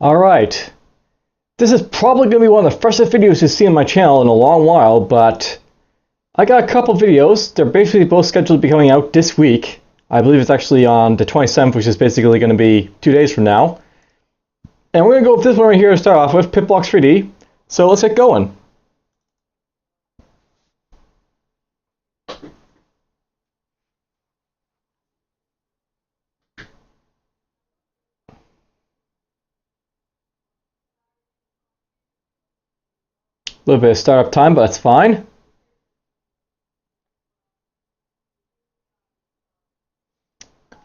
Alright, this is probably going to be one of the freshest videos you've seen on my channel in a long while, but I got a couple videos. They're basically both scheduled to be coming out this week. I believe it's actually on the 27th, which is basically going to be 2 days from now. And we're going to go with this one right here to start off with, Pitblocks 3D. So let's get going. A little bit of startup time, but that's fine.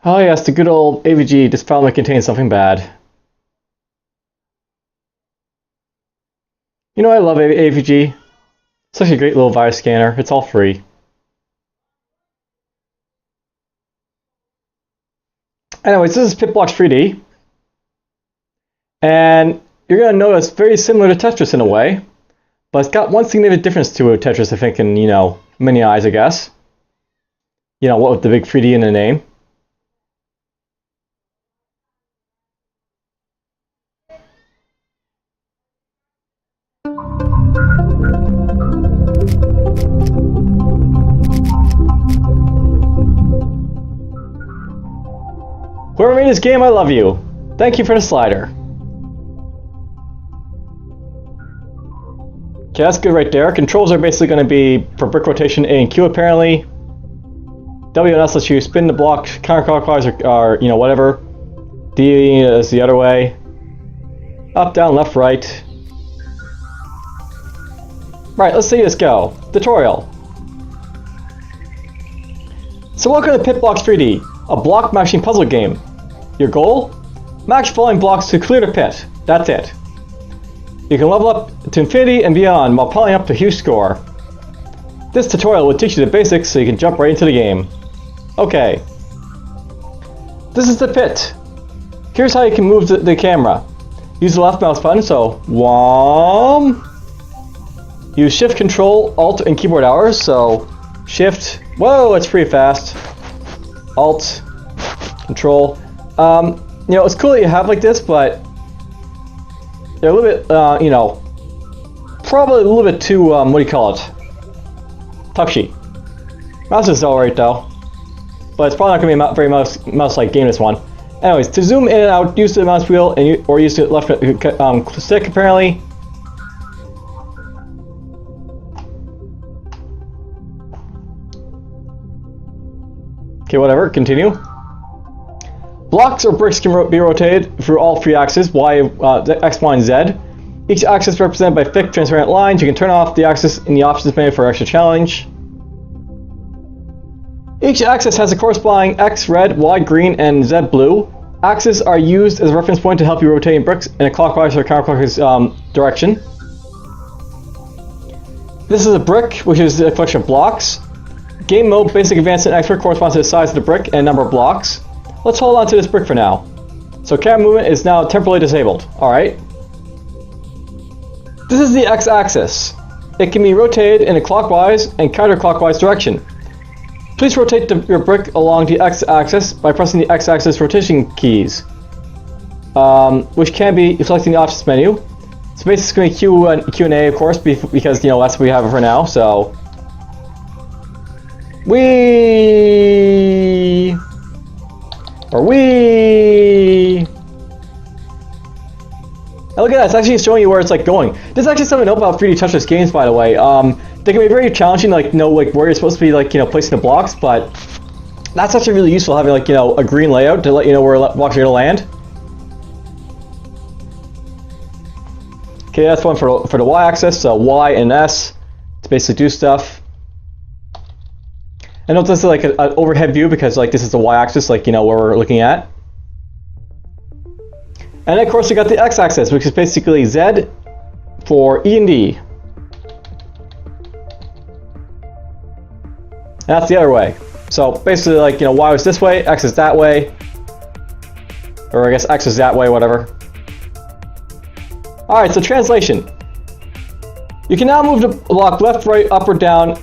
Oh yes, the good old AVG. This file may contain something bad. You know, I love AVG. It's such a great little virus scanner. It's all free. Anyways, this is Pitblocks 3D. And you're going to notice very similar to Tetris in a way. But it's got one significant difference to Tetris, I think, in, many eyes, I guess. What with the big 3D in the name. Whoever made this game, I love you. Thank you for the slider. Okay, that's good right there. Controls are basically going to be for brick rotation A and Q apparently. W and S lets you spin the block counterclockwise or whatever. D is the other way. Up, down, left, right. Right, let's see this go. Tutorial. So welcome to Pitblocks 3D, a block matching puzzle game. Your goal? Match falling blocks to clear the pit. That's it. You can level up to infinity and beyond while piling up a huge score. This tutorial will teach you the basics so you can jump right into the game. Okay. This is the pit. Here's how you can move the camera. Use the left mouse button, so whom. Use Shift, Control, Alt, and keyboard hours, so Shift. Whoa, it's pretty fast. Alt, Control. It's cool that you have like this, but they're a little bit, probably a little bit too, what do you call it? Touchy. Mouse is alright though, but it's probably not going to be a very mouse-like game, this one. Anyways, to zoom in and out, use the mouse wheel or use the left stick apparently. Okay, whatever, continue. Blocks or bricks can be rotated through all three axes, X, Y, and Z. Each axis is represented by thick, transparent lines. You can turn off the axis in the options menu for extra challenge. Each axis has a corresponding X red, Y green, and Z blue. Axes are used as a reference point to help you rotate bricks in a clockwise or counterclockwise direction. This is a brick, which is a collection of blocks. Game mode, basic, advanced, and expert corresponds to the size of the brick and number of blocks. Let's hold on to this brick for now. So camera movement is now temporarily disabled. Alright. This is the X-axis. It can be rotated in a clockwise and counterclockwise direction. Please rotate your brick along the X-axis by pressing the X-axis rotation keys, which can be selecting the options menu. So basically Q and A, of course, because that's what we have for now. So we. And look at that, it's actually showing you where it's going. This is actually something to know about 3D Tetris games, by the way. They can be very challenging, where you're supposed to be placing the blocks, but that's actually really useful having a green layout to let you know where blocks are gonna land. Okay, that's one for the Y-axis, so Y and S to basically do stuff. And note this is an overhead view because this is the Y-axis, where we're looking at. And then, of course, we got the X-axis, which is basically Z for E and D. And that's the other way. So basically, Y is this way, X is that way, or I guess X is that way, whatever. All right, so translation. You can now move the block left, right, up, or down.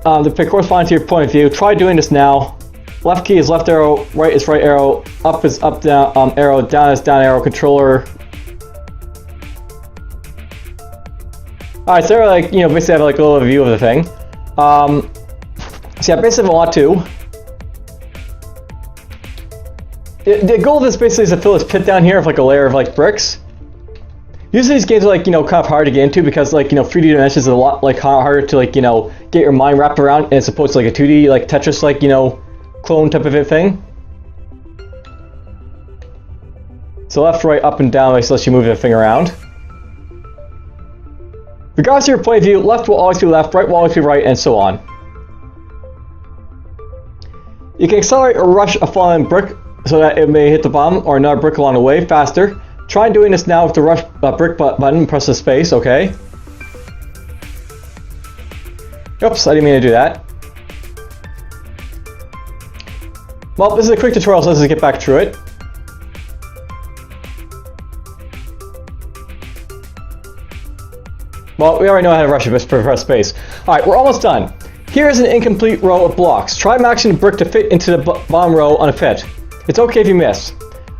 The corresponding to your point of view. Try doing this now. Left key is left arrow, right is right arrow, up is up down arrow, down is down arrow. Controller Alright, so like, you know, basically have like a little view of the thing. So yeah, basically if I want to. The goal of this basically is to fill this pit down here with like a layer of like bricks. Usually these games are like, you know, kind of hard to get into because like, you know, 3D dimensions is a lot like harder to like, you know, get your mind wrapped around as opposed to like a 2D like Tetris like, you know, clone type of a thing. So left, right, up and down like, lets you move the thing around. Regardless of your point of view, left will always be left, right will always be right, and so on. You can accelerate or rush a falling brick so that it may hit the bottom or another brick along the way faster. Try doing this now with the rush brick button, press the space, okay. Oops, I didn't mean to do that. Well, this is a quick tutorial, so let's just get back through it. Well, we already know how to rush it, but press space. Alright, we're almost done. Here is an incomplete row of blocks. Try maxing the brick to fit into the bottom row on a fit. It's okay if you miss.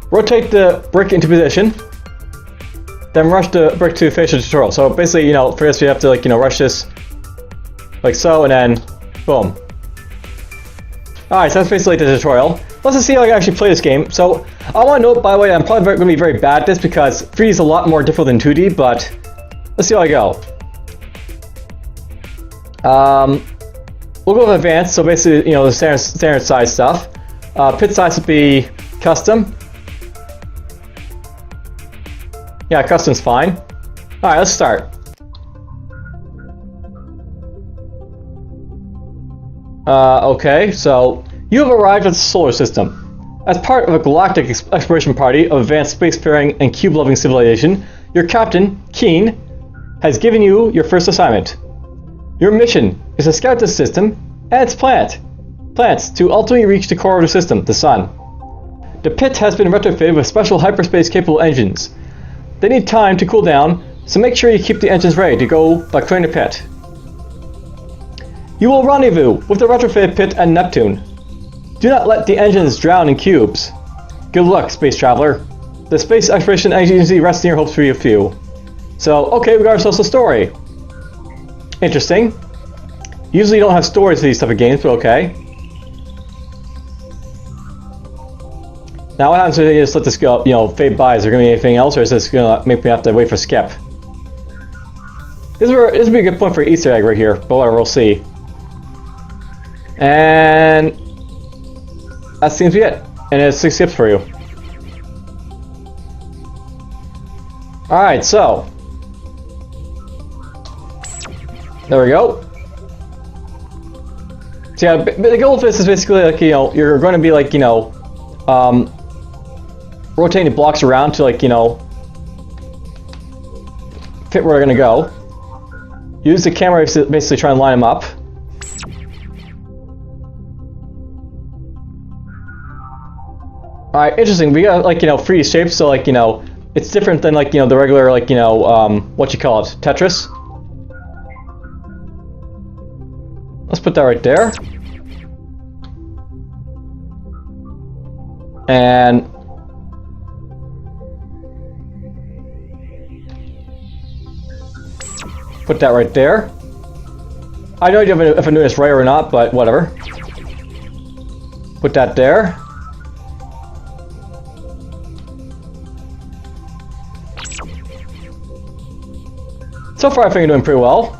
Rotate the brick into position, then rush the brick to finish the tutorial. So basically, you know, for this you have to like, you know, rush this like so, and then boom. Alright, so that's basically the tutorial. Let's just see how I can actually play this game. So I want to note, by the way, I'm probably going to be very bad at this because 3D is a lot more difficult than 2D, but let's see how I go. We'll go with advanced, so basically, you know, the standard size stuff. Pit size would be custom. Yeah, custom's fine. Alright, let's start. Okay, so you have arrived at the solar system. As part of a galactic exploration party of advanced spacefaring and cube-loving civilization, your captain, Keen, has given you your first assignment. Your mission is to scout this system and its planets to ultimately reach the core of the system, the Sun. The pit has been retrofitted with special hyperspace-capable engines. They need time to cool down, so make sure you keep the engines ready to go by clearing the pit. You will rendezvous with the retrofitted pit and Neptune. Do not let the engines drown in cubes. Good luck, space traveler. The Space Exploration Agency rests in your hopes for you few. So, okay, we got ourselves a story. Interesting. Usually you don't have stories for these type of games, but okay. Now what happens if you just let this go, you know, fade by? Is there going to be anything else, or is this going to make me have to wait for skip? This would be a good point for Easter egg right here, but whatever, we'll see. And that seems to be it. And it's 6 skips for you. Alright, so there we go. So yeah, the goal of this is basically like, you know, you're going to be like, you know, rotating the blocks around to like, you know, fit where they're going to go. Use the camera to basically try and line them up. Alright, interesting. We got like, you know, 3D shapes, so like, you know, it's different than like, you know, the regular like, you know, what you call it, Tetris. Let's put that right there. And put that right there. I don't know if I'm doing this right or not, but whatever. Put that there. So far I think I'm doing pretty well.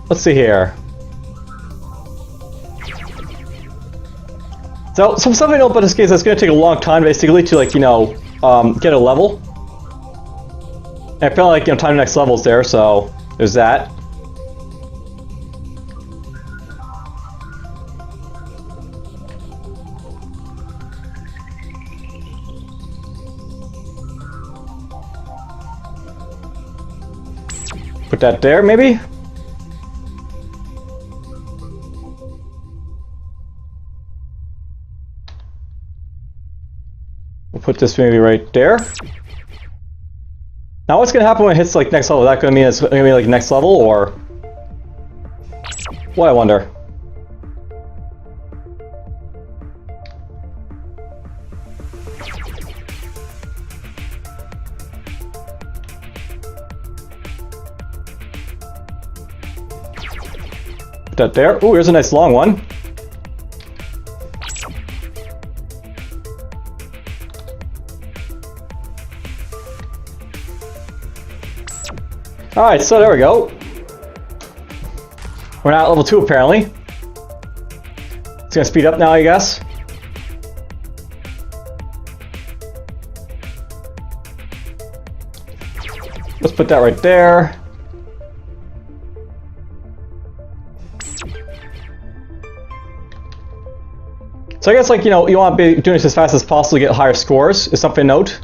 Let's see here. So something I know about this game is it's going to take a long time basically to like, you know, get a level. And I feel like, you know, time to next level's there, so there's that. Put that there, maybe? We'll put this maybe right there. Now what's going to happen when it hits like next level? Is that going to mean it's going to be like next level, or what, I wonder? Put that there. Ooh, here's a nice long one. Alright, so there we go. We're now at level 2 apparently. It's gonna speed up now, I guess. Let's put that right there. So I guess, like, you know, you want to be doing this as fast as possible to get higher scores, is something to note.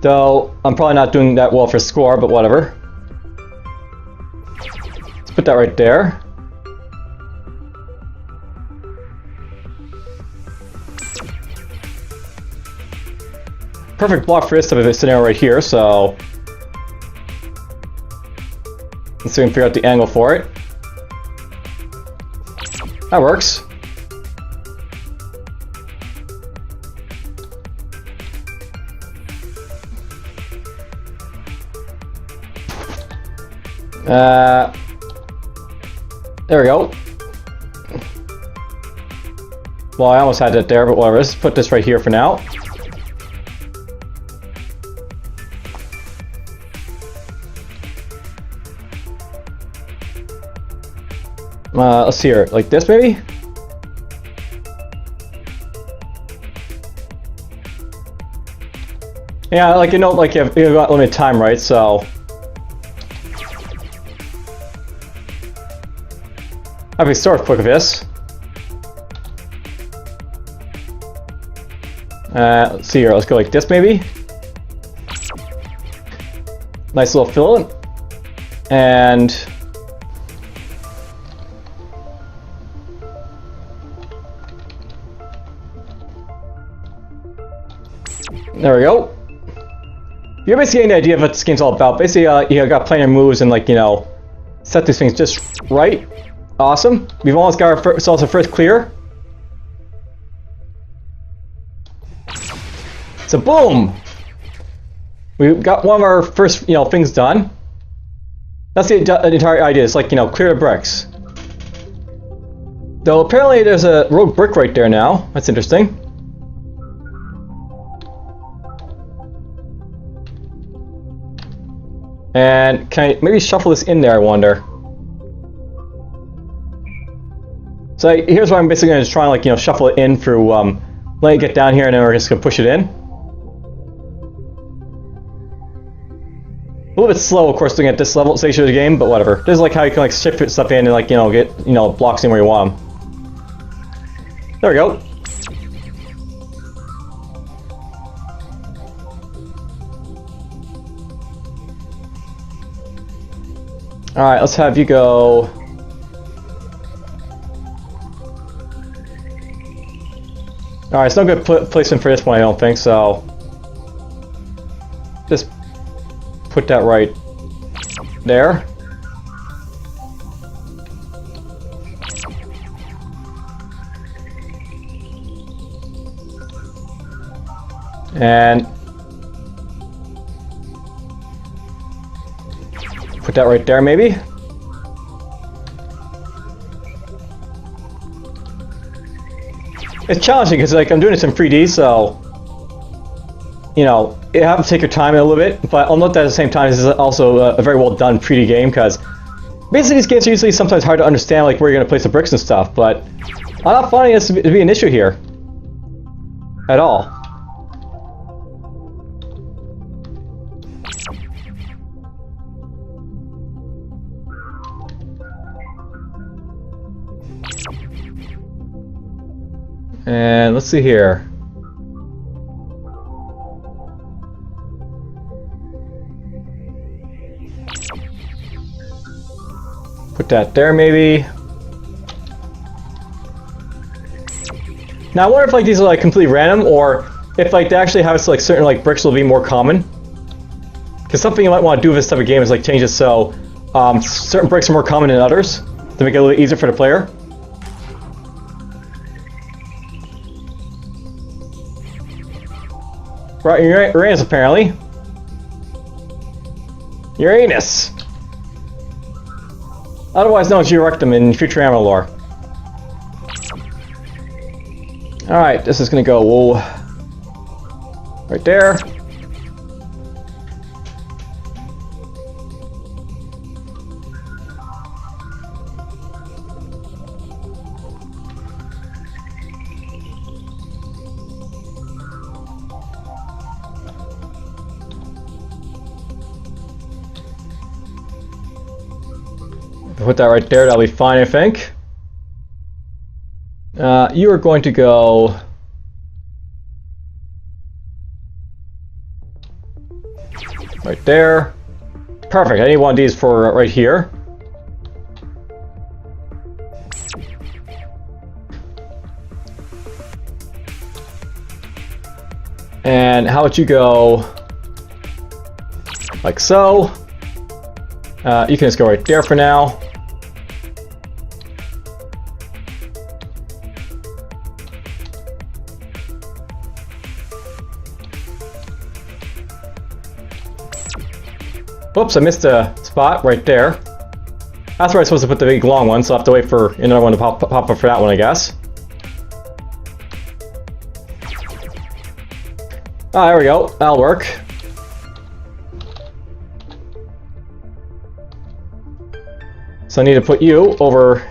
Though, I'm probably not doing that well for score, but whatever. Let's put that right there. Perfect block for this type of scenario right here, so... let's see if we can figure out the angle for it. That works. There we go. Well, I almost had that there, but whatever. Let's put this right here for now. Let's see here, like this maybe? Yeah, like, you know, like you've got limited time, right? So I'll be sort of quick with this. Let's see here, let's go like this maybe. Nice little fill. And there we go. You're basically getting the idea of what this game's all about. Basically, you got plenty of moves and, like, you know, set these things just right. Awesome. We've almost got ourselves our first clear. So boom! We've got one of our first, you know, things done. That's the entire idea. It's like, you know, clear the bricks. Though apparently there's a rogue brick right there now. That's interesting. And can I maybe shuffle this in there, I wonder? So here's what I'm basically going to try and, like, you know, shuffle it in through, let it get down here, and then we're just going to push it in. A little bit slow, of course, doing it at this level stage of the game, but whatever. This is like how you can, like, shift stuff in and, like, you know, get, you know, blocks in where you want them. There we go. Alright, let's have you go. Alright, it's no good placement for this one, I don't think, so just put that right there. And put that right there, maybe. It's challenging because, like, I'm doing this in 3D, so, you know, you have to take your time a little bit. But I'll note that at the same time, this is also a very well done 3D game, because basically these games are usually sometimes hard to understand, like, where you're gonna place the bricks and stuff. But I'm not finding this to be an issue here at all. And let's see here. Put that there, maybe. Now I wonder if, like, these are, like, completely random, or if, like, they actually have, like, certain, like, bricks will be more common. Because something you might want to do with this type of game is, like, change it so certain bricks are more common than others to make it a little easier for the player. Right, Uranus apparently. Uranus! Otherwise known as Urectum in Futurama lore. Alright, this is gonna go right there. Put that right there, that'll be fine, I think. You are going to go right there. Perfect, I need one of these for right here. And how about you go like so. You can just go right there for now. Whoops, I missed a spot right there. That's where I'm supposed to put the big long one, so I'll have to wait for another one to pop up for that one, I guess. Ah, there we go. That'll work. So I need to put you over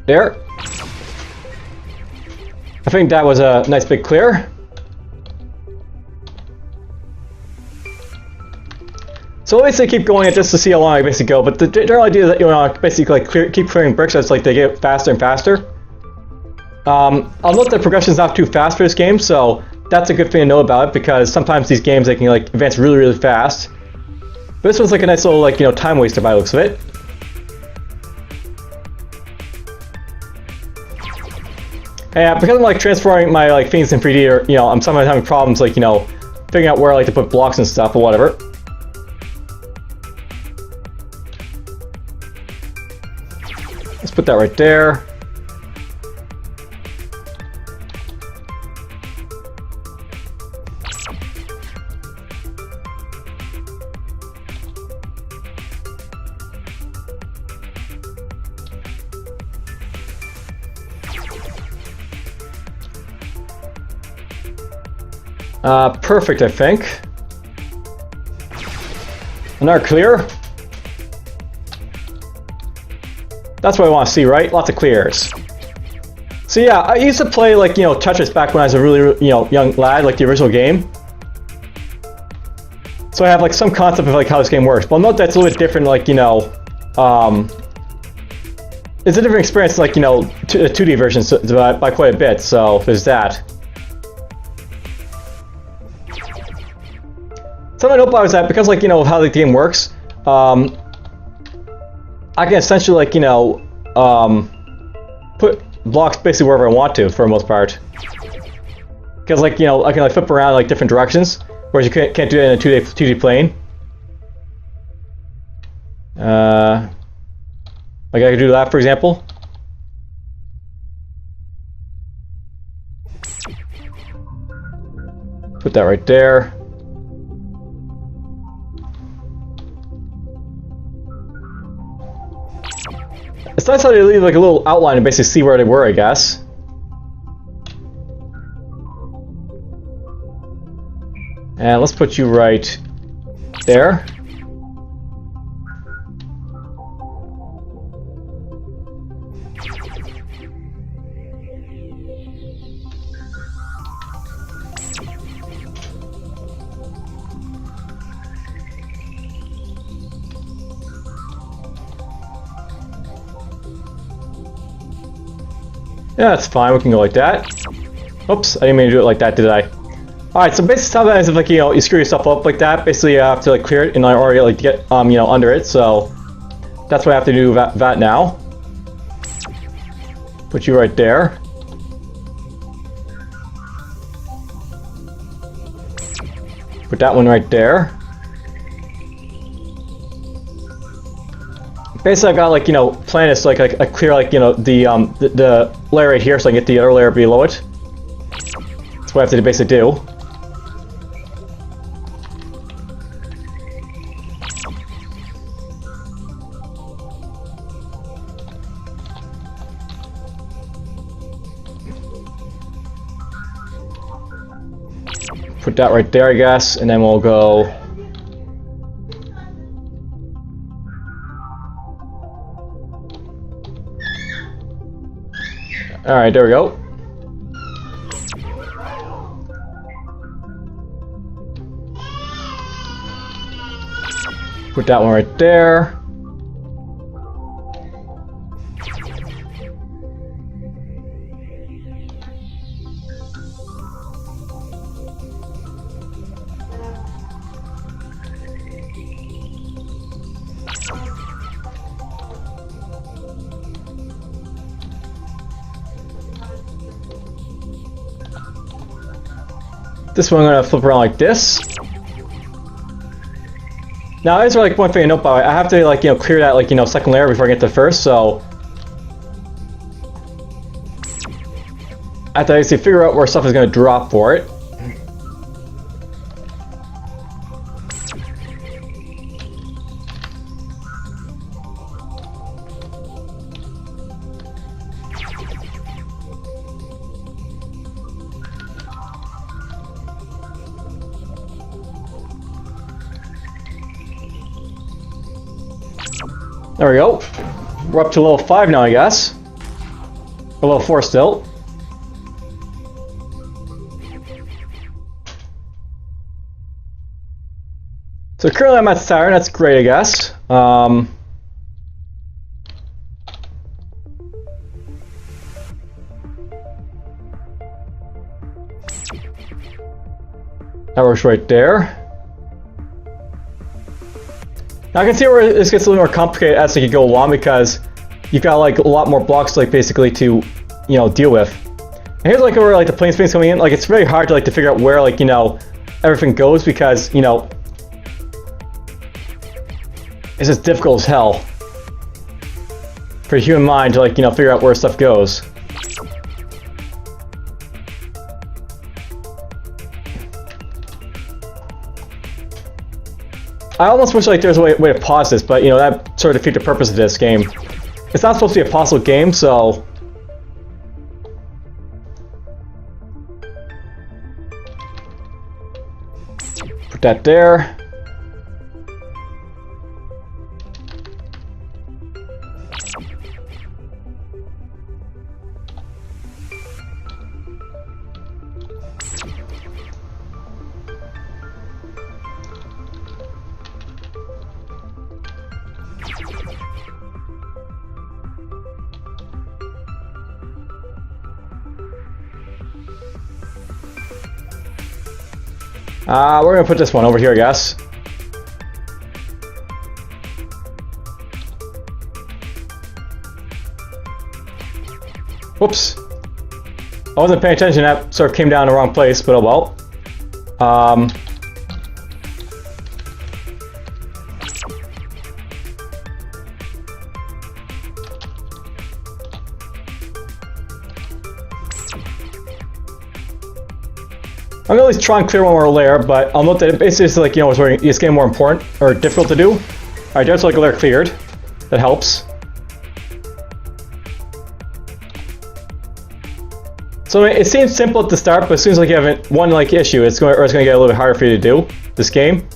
there. I think that was a nice big clear. So I basically keep going at this to see how long I basically go, but the general idea is that you want to basically like keep clearing bricks as like they get faster and faster. I'll note that progression is not too fast for this game, so that's a good thing to know about it, because sometimes these games they can like advance really, really fast. But this one's like a nice little like, you know, time waster by the looks of it. And because I'm like transferring my like things in 3D, or you know, I'm sometimes having problems like, you know, figuring out where I like to put blocks and stuff or whatever. Let's put that right there. Perfect, I think. Another clear. That's what I want to see, right? Lots of clears. So yeah, I used to play like, you know, Tetris back when I was a really, you know, young lad, like the original game. So I have like some concept of like how this game works. But note that's a little bit different, like, you know, it's a different experience, like, you know, the 2D version by quite a bit. So there's that. Something I note about is that because, like, you know, how the game works, I can essentially, like, you know, put blocks basically wherever I want to for the most part. Because, like, you know, I can like flip around like different directions, whereas you can't do that in a 2D plane. Like I could do that, for example. Put that right there. It's nice how they leave like a little outline and basically see where they were, I guess. And let's put you right there. Yeah, that's fine. We can go like that. Oops, I didn't mean to do it like that, did I? Alright, so basically sometimes if like, you know, you screw yourself up like that, basically you have to like clear it and or like get you know, under it, so that's what I have to do that now. Put you right there. Put that one right there. Basically, I've got like, you know, planets like I clear like, you know, the layer right here, so I can get the other layer below it. That's what I have to basically do. Put that right there, I guess, and then we'll go. Alright, there we go. Put that one right there. This one I'm gonna flip around like this. Now, there's like one thing to note, by the way. I have to like clear that second layer before I get to the first, so I have to actually figure out where stuff is gonna drop for it. There we go. We're up to level 5 now, I guess. Or level 4 still. So currently I'm at Saturn, that's great, I guess. That works right there. Now I can see where this gets a little more complicated as you go along, because you've got like a lot more blocks like basically to deal with. And here's like where like the plane space coming in. Like it's very hard to to figure out where everything goes, because it's just difficult as hell for the human mind to figure out where stuff goes. I almost wish there's a way to pause this, but that sort of defeats the purpose of this game. It's not supposed to be a puzzle game, so put that there. We're gonna put this one over here, I guess. Whoops. I wasn't paying attention, that sort of came down in the wrong place, but oh well. I'm gonna at least try and clear one more layer, but I'll note that it basically is it's getting more important or difficult to do. Alright, there's a layer cleared. That helps. So it seems simple at the start, but as soon as you have one issue, it's gonna get a little bit harder for you to do this game.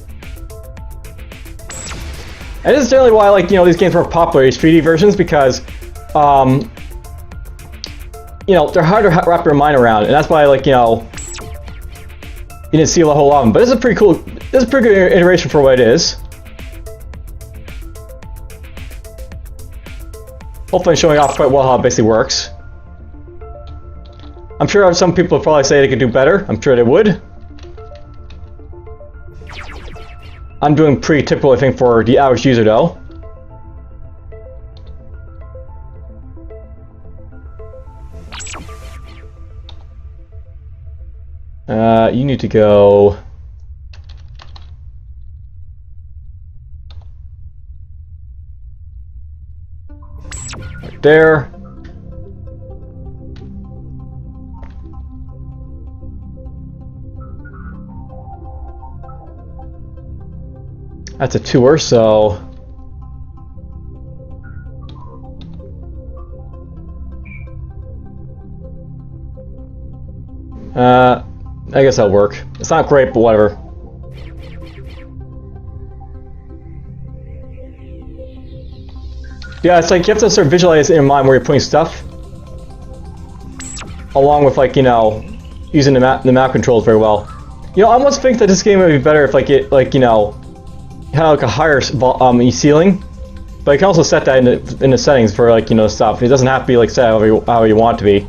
And this is generally why these games are popular, these 3D versions, because they're hard to wrap your mind around, and that's why you didn't see a whole lot of them, but this is a pretty cool. This is a pretty good iteration for what it is. Hopefully, I'm showing off quite well how it basically works. I'm sure some people would probably say they could do better. I'm sure they would. I'm doing pretty typical, I think, for the average user, though. You need to go right there. That's a tour, so... I guess that'll work. It's not great, but whatever. Yeah, it's like you have to sort of visualize in your mind where you're putting stuff. Along with, like, you know, using the map controls very well. You know, I almost think that this game would be better if, like, it, like, you know, had like a higher ceiling. But you can also set that in the settings for, like, you know, stuff. It doesn't have to be, like, set how you want it to be.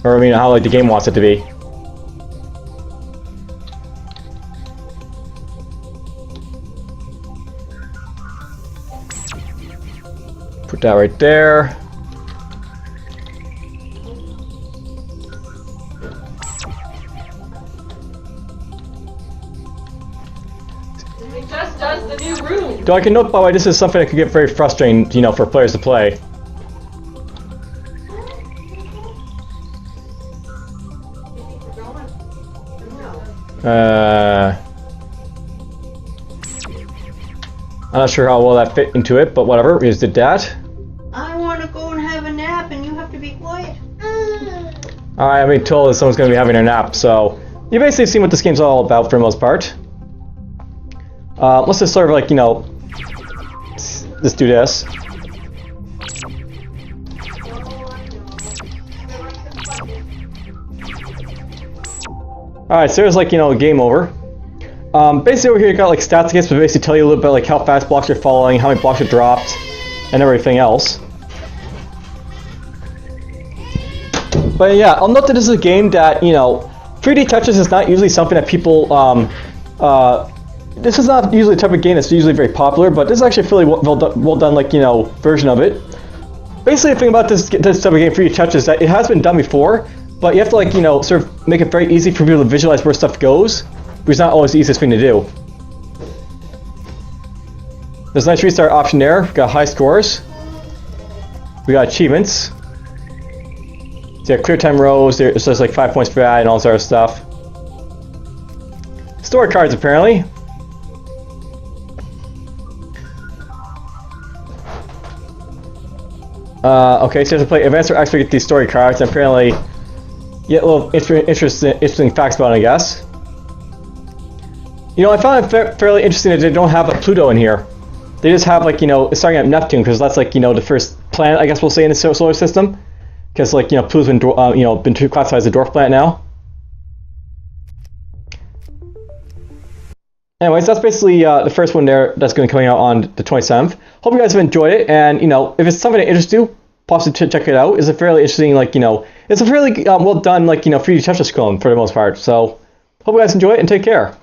Or, I mean, how, like, the game wants it to be. Put that right there. It just does the new room. Though I can note, by the way, this is something that could get very frustrating, you know, for players to play. I'm not sure how well that fit into it, but whatever. We just did that. I want to go and have a nap, and you have to be quiet. Alright, I'm being told that someone's going to be having a nap, so... You basically seen what this game's all about for the most part. Let's just sort of, like, you know... Let's do this. Alright, so there's, like, you know, game over. Basically over here you got, like, stats against, but basically tell you a little bit, like, how fast blocks you're following, how many blocks are dropped, and everything else. But yeah, I'll note that this is a game that, you know, 3D Tetris is not usually something that people, this is not usually the type of game that's usually very popular, but this is actually a fairly well done, like, you know, version of it. Basically the thing about this type of game, 3D Tetris, is that it has been done before, but you have to, like, you know, sort of make it very easy for people to visualize where stuff goes, which is not always the easiest thing to do. There's a nice restart option there. We got high scores. We got achievements. So you have clear time rows. There's just like 5 points for that and all sort of stuff. Story cards apparently. Okay, so you have to play advanced or extra to get these story cards, and apparently you get a little interesting facts about it, I guess. You know, I found it fairly interesting that they don't have a Pluto in here. They just have, like, you know, starting at Neptune, because that's, like, you know, the first planet, I guess we'll say, in the solar system. Because, like, you know, Pluto's been, you know, been classified as a dwarf planet now. Anyways, that's basically the first one there that's going to be coming out on the 27th. Hope you guys have enjoyed it, and, you know, if it's something that interests you, possibly check it out. It's a fairly interesting, like, you know, it's a fairly well done, like, you know, 3D Tetris clone for the most part. So, hope you guys enjoy it, and take care.